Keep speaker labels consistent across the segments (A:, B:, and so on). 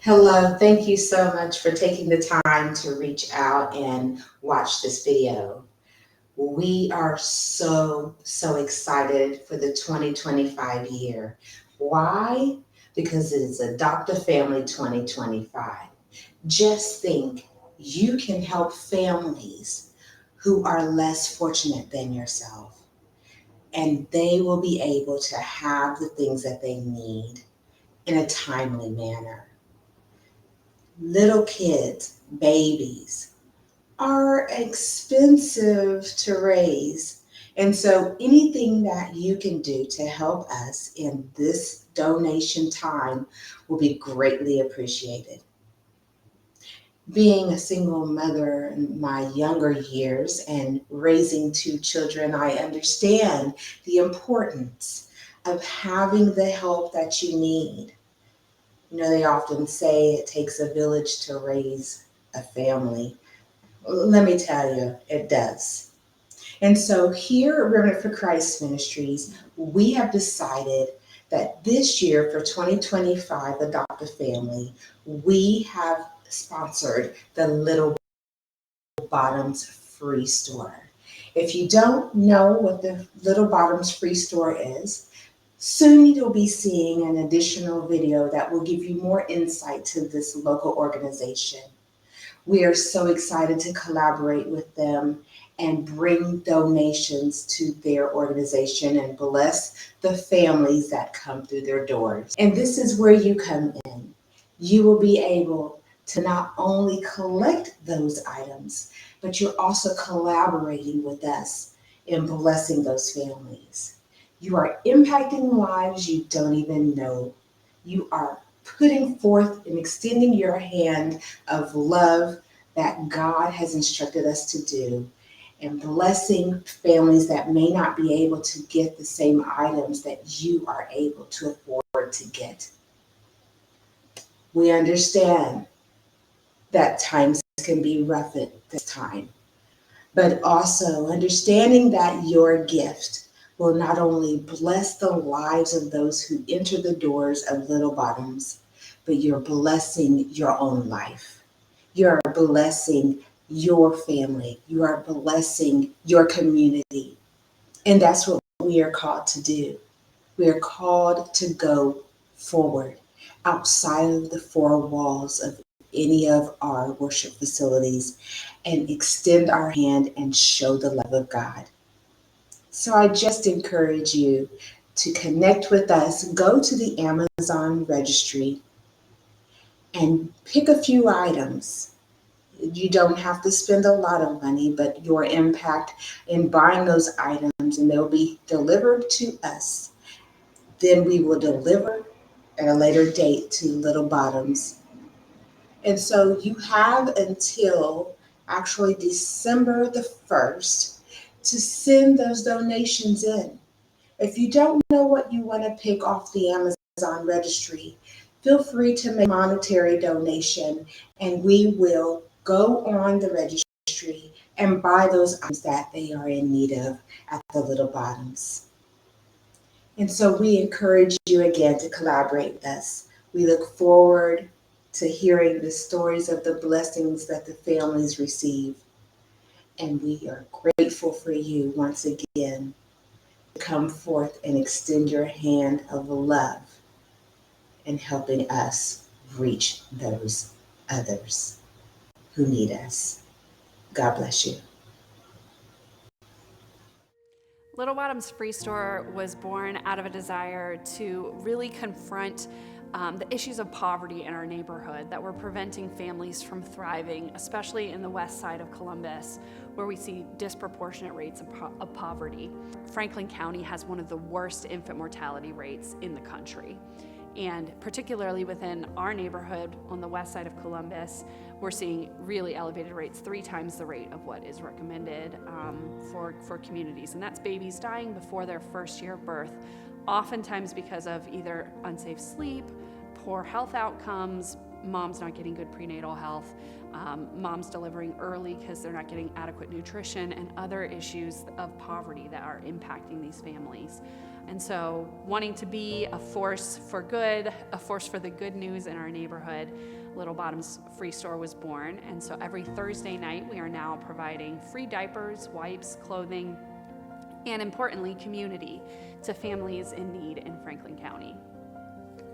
A: Hello, thank you so much for taking the time to reach out and watch this video. We are so excited for the 2025 year. Why? Because it is Adopt a Family 2025. Just think, you can help families who are less fortunate than yourself, and they will be able to have the things that they need in a timely manner. Little kids, babies, are expensive to raise. And so anything that you can do to help us in this donation time will be greatly appreciated. Being a single mother in my younger years and raising two children, I understand the importance of having the help that you need. They often say it takes a village to raise a family. Let me tell you, it does. And so here at Remnant for Christ Ministries, we have decided that this year for 2025 Adopt a Family, we have sponsored the Little Bottoms Free Store. If you don't know what the Little Bottoms Free Store is, soon you'll be seeing an additional video that will give you more insight to this local organization. We are so excited to collaborate with them and bring donations to their organization and bless the families that come through their doors. And this is where you come in. You will be able to not only collect those items, but you're also collaborating with us in blessing those families. You are impacting lives you don't even know. You are putting forth and extending your hand of love that God has instructed us to do, and blessing families that may not be able to get the same items that you are able to afford to get. We understand that times can be rough at this time, but also understanding that your gift will not only bless the lives of those who enter the doors of Little Bottoms, but you're blessing your own life. You're blessing your family. You are blessing your community. And that's what we are called to do. We are called to go forward outside of the four walls of any of our worship facilities and extend our hand and show the love of God. So I just encourage you to connect with us. Go to the Amazon registry and pick a few items. You don't have to spend a lot of money, but your impact in buying those items, and they'll be delivered to us. Then we will deliver at a later date to Little Bottoms. And so you have until actually December the 1st to send those donations in. If you don't know what you want to pick off the Amazon registry, feel free to make a monetary donation, and we will go on the registry and buy those items that they are in need of at the Little Bottoms. And so we encourage you again to collaborate with us. We look forward to hearing the stories of the blessings that the families receive. And we are grateful for you once again to come forth and extend your hand of love in helping us reach those others who need us. God bless you.
B: Little Bottoms Free Store was born out of a desire to really confront the issues of poverty in our neighborhood that were preventing families from thriving, especially in the west side of Columbus, where we see disproportionate rates of poverty. Franklin County has one of the worst infant mortality rates in the country. And particularly within our neighborhood on the west side of Columbus, we're seeing really elevated rates, 3 times the rate of what is recommended for communities. And that's babies dying before their first year of birth, oftentimes because of either unsafe sleep, poor health outcomes, moms not getting good prenatal health, moms delivering early because they're not getting adequate nutrition, and other issues of poverty that are impacting these families. And so wanting to be a force for good, a force for the good news in our neighborhood, Little Bottoms Free Store was born. And so every Thursday night, we are now providing free diapers, wipes, clothing, and importantly, community to families in need in Franklin County.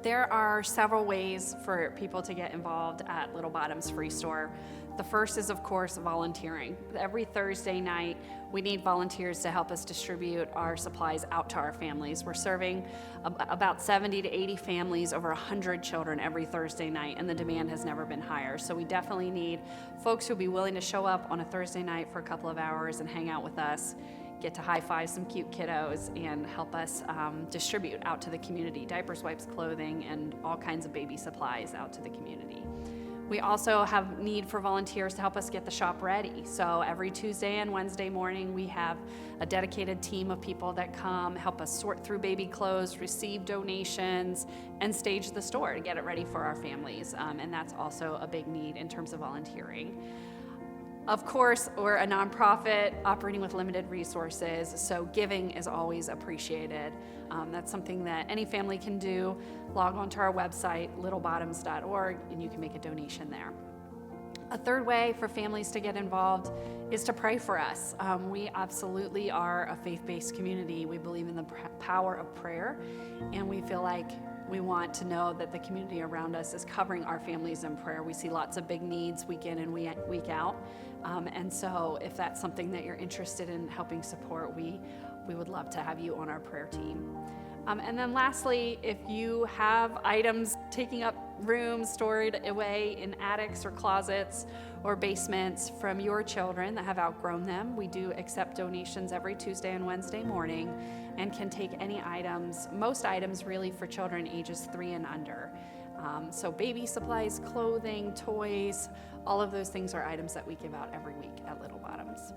B: There are several ways for people to get involved at Little Bottoms Free Store. The first is, of course, volunteering. Every Thursday night, we need volunteers to help us distribute our supplies out to our families. We're serving about 70 to 80 families, over 100 children every Thursday night, and the demand has never been higher. So we definitely need folks who'll be willing to show up on a Thursday night for a couple of hours and hang out with us, get to high-five some cute kiddos, and help us distribute out to the community, diapers, wipes, clothing, and all kinds of baby supplies out to the community. We also have need for volunteers to help us get the shop ready. So every Tuesday and Wednesday morning, we have a dedicated team of people that come help us sort through baby clothes, receive donations, and stage the store to get it ready for our families. And that's also a big need in terms of volunteering. Of course, we're a nonprofit operating with limited resources, so giving is always appreciated. That's something that any family can do. Log on to our website, littlebottoms.org, and you can make a donation there. A third way for families to get involved is to pray for us. We absolutely are a faith-based community. We believe in the power of prayer, and we feel like we want to know that the community around us is covering our families in prayer. We see lots of big needs week in and week out. And so if that's something that you're interested in helping support, we would love to have you on our prayer team. And then lastly, if you have items taking up rooms stored away in attics or closets or basements from your children that have outgrown them, we do accept donations every Tuesday and Wednesday morning and can take any items, most items really for children ages 3 and under. So baby supplies, clothing, toys, all of those things are items that we give out every week at Little Bottoms.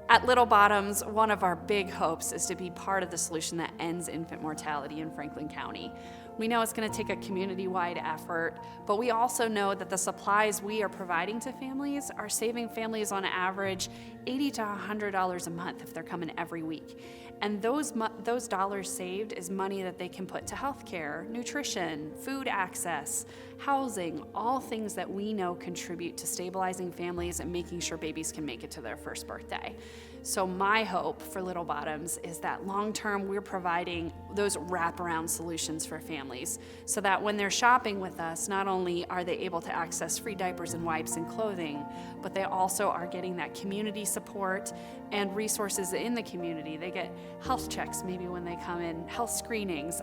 B: At Little Bottoms, one of our big hopes is to be part of the solution that ends infant mortality in Franklin County. We know it's going to take a community-wide effort, but we also know that the supplies we are providing to families are saving families on average $80 to $100 a month if they're coming every week. And those dollars saved is money that they can put to healthcare, nutrition, food access, housing, all things that we know contribute to stabilizing families and making sure babies can make it to their first birthday. So my hope for Little Bottoms is that long-term we're providing those wraparound solutions for families so that when they're shopping with us, not only are they able to access free diapers and wipes and clothing, but they also are getting that community support and resources in the community. They get health checks maybe when they come in, health screenings,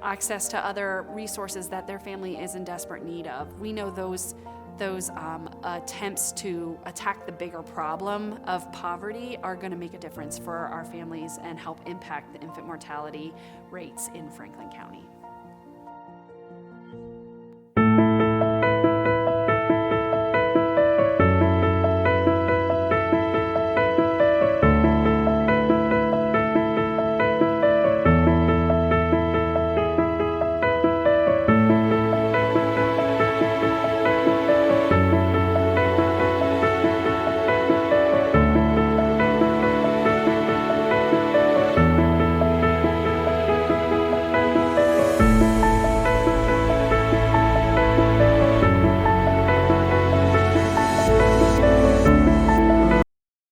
B: access to other resources that their family is in desperate need of. We know those attempts to attack the bigger problem of poverty are going to make a difference for our families and help impact the infant mortality rates in Franklin County.